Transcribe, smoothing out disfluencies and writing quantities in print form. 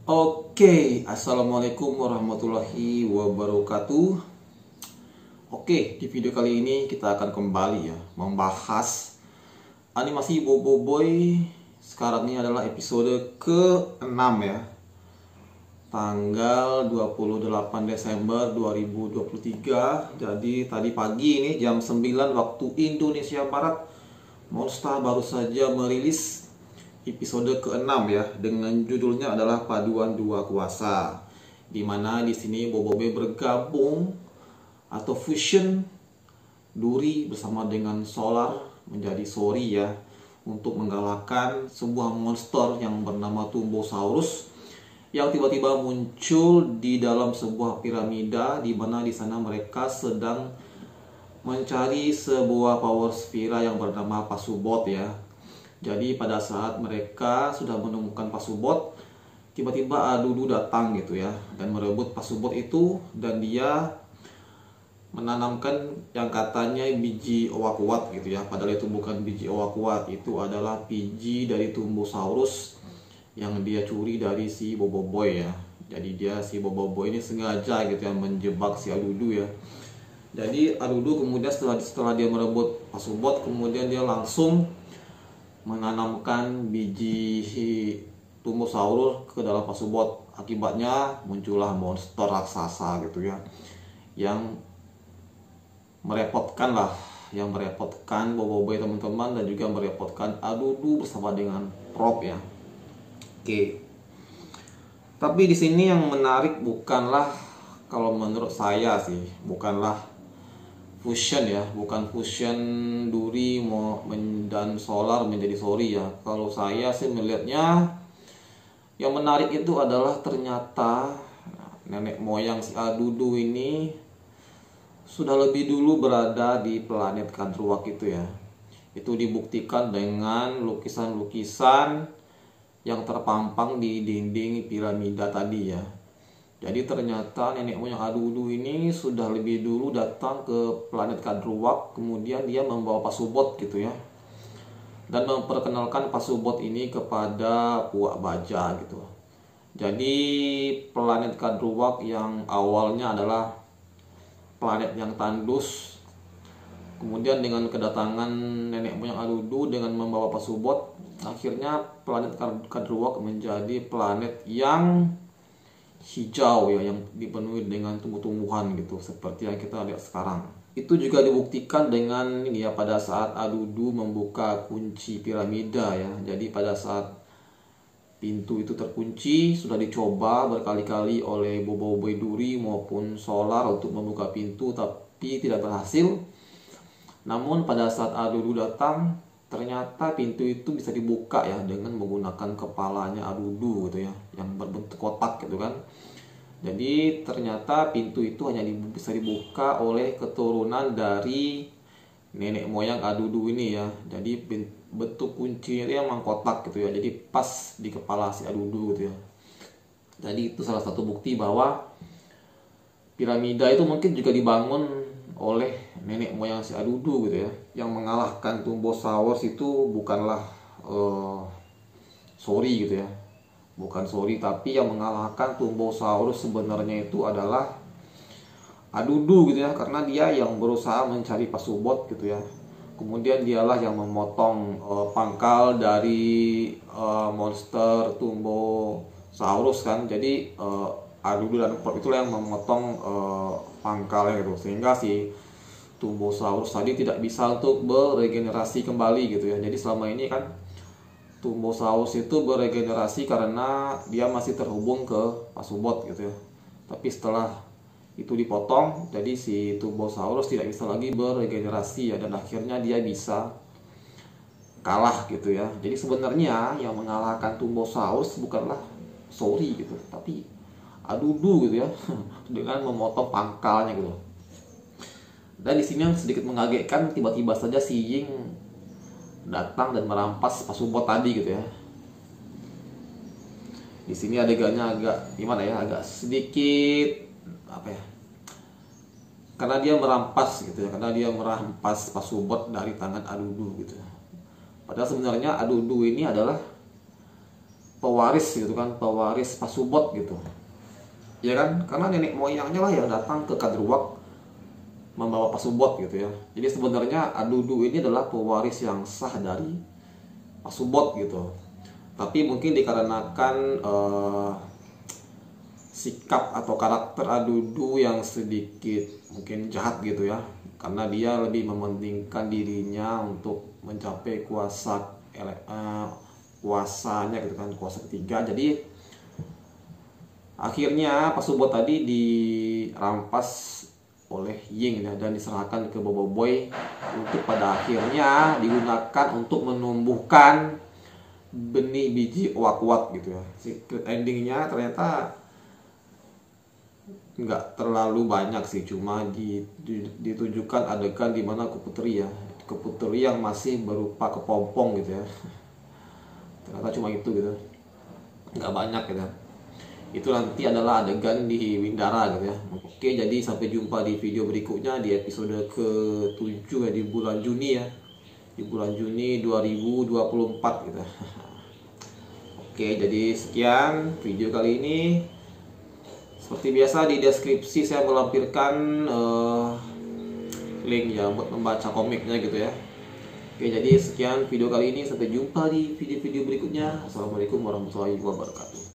Oke, assalamualaikum warahmatullahi wabarakatuh. Oke, di video kali ini kita akan kembali ya membahas animasi Bobo Boy. Sekarang ini adalah episode ke-6 ya, tanggal 28 Desember 2023. Jadi tadi pagi ini jam 9 waktu Indonesia Barat, Monster baru saja merilis episode ke-6 ya, dengan judulnya adalah Paduan Dua Kuasa, dimana di sini Bobo Boy bergabung atau fusion Duri bersama dengan Solar menjadi Sori ya, untuk mengalahkan sebuah monster yang bernama Tumbosaurus yang tiba-tiba muncul di dalam sebuah piramida, di mana di sana mereka sedang mencari sebuah power sphere yang bernama Pasubot ya. Jadi pada saat mereka sudah menemukan Pasubot, tiba-tiba Adudu datang gitu ya, dan merebut Pasubot itu, dan dia menanamkan yang katanya biji owa kuat gitu ya. Padahal itu bukan biji owa kuat, itu adalah biji dari Tumbosaurus yang dia curi dari si Bobo Boy ya. Jadi si Bobo Boy ini sengaja gitu ya menjebak si Adudu ya. Jadi Adudu kemudian setelah dia merebut Pasubot, kemudian dia langsung menanamkan biji Tumbosaurus ke dalam Pasubot. Akibatnya muncullah monster raksasa gitu ya, yang merepotkan Bobo Boy teman-teman, dan juga merepotkan Adudu bersama dengan Prop ya. Oke. Tapi di sini yang menarik bukanlah, kalau menurut saya sih, bukanlah fusion ya, bukan fusion Duri dan Solar menjadi Sori ya. Kalau saya sih melihatnya, yang menarik itu adalah ternyata nenek moyang si Adudu ini sudah lebih dulu berada di planet Kadruak itu ya. Itu dibuktikan dengan lukisan-lukisan yang terpampang di dinding piramida tadi ya. Jadi ternyata nenek moyang Adudu ini sudah lebih dulu datang ke planet Kadruak, kemudian dia membawa Pasubot gitu ya, dan memperkenalkan Pasubot ini kepada Puak Baja gitu. Jadi planet Kadruak yang awalnya adalah planet yang tandus, kemudian dengan kedatangan nenek moyang Adudu dengan membawa Pasubot, akhirnya planet Kadruak menjadi planet yang hijau ya, yang dipenuhi dengan tumbuh-tumbuhan gitu, seperti yang kita lihat sekarang. Itu juga dibuktikan dengan ini ya, pada saat Adudu membuka kunci piramida ya. Jadi pada saat pintu itu terkunci, sudah dicoba berkali-kali oleh Bobo Boy Duri maupun Solar untuk membuka pintu, tapi tidak berhasil. Namun pada saat Adudu datang, ternyata pintu itu bisa dibuka ya, dengan menggunakan kepalanya Adudu gitu ya, yang berbentuk kotak gitu kan. Jadi ternyata pintu itu hanya bisa dibuka oleh keturunan dari nenek moyang Adudu ini ya. Jadi bentuk kuncinya itu emang kotak gitu ya, jadi pas di kepala si Adudu gitu ya. Jadi itu salah satu bukti bahwa piramida itu mungkin juga dibangun oleh nenek moyang si Adudu gitu ya. Yang mengalahkan Tumbosaurus itu bukanlah Sori gitu ya, bukan Sori, tapi yang mengalahkan Tumbosaurus sebenarnya itu adalah Adudu gitu ya, karena dia yang berusaha mencari Pasubot gitu ya. Kemudian dialah yang memotong pangkal dari monster Tumbosaurus kan. Jadi Adudu dan Prop itulah yang memotong pangkalnya gitu, sehingga si Tumbosaurus tadi tidak bisa untuk beregenerasi kembali gitu ya. Jadi selama ini kan Tumbosaurus itu beregenerasi karena dia masih terhubung ke Pasubot gitu ya. Tapi setelah itu dipotong, jadi si Tumbosaurus tidak bisa lagi beregenerasi ya, dan akhirnya dia bisa kalah gitu ya. Jadi sebenarnya yang mengalahkan Tumbosaurus bukanlah Sori gitu, tapi Adudu gitu ya, dengan memotong pangkalnya gitu. Dan di sini yang sedikit mengagetkan, tiba-tiba saja si Ying datang dan merampas Pasubot tadi gitu ya. Di sini adegannya agak gimana ya, agak sedikit apa ya, karena dia merampas gitu ya, karena dia merampas Pasubot dari tangan Adudu gitu. Padahal sebenarnya Adudu ini adalah pewaris gitu kan, pewaris Pasubot gitu. Ya kan? Karena nenek moyangnya lah yang datang ke Kadruwak membawa Pasubot gitu ya. Jadi sebenarnya Adudu ini adalah pewaris yang sah dari Pasubot gitu. Tapi mungkin dikarenakan sikap atau karakter Adudu yang sedikit mungkin jahat gitu ya, karena dia lebih mementingkan dirinya untuk mencapai kuasanya gitu kan, kuasa ketiga. Jadi akhirnya Pasubot tadi dirampas oleh Ying ya, dan diserahkan ke Boboiboy untuk pada akhirnya digunakan untuk menumbuhkan benih biji Owakwak gitu ya. Secret endingnya ternyata nggak terlalu banyak sih, cuma ditunjukkan adegan dimana Keputri ya, Keputri yang masih berupa kepompong gitu ya. Ternyata cuma itu gitu, nggak banyak gitu. Itu nanti adalah adegan di Windara gitu ya. Oke, jadi sampai jumpa di video berikutnya di episode ke-7 ya, di bulan Juni ya, di bulan Juni 2024 gitu. Oke, jadi sekian video kali ini. Seperti biasa di deskripsi saya melampirkan link ya buat membaca komiknya gitu ya. Oke, jadi sekian video kali ini, sampai jumpa di video-video berikutnya. Assalamualaikum warahmatullahi wabarakatuh.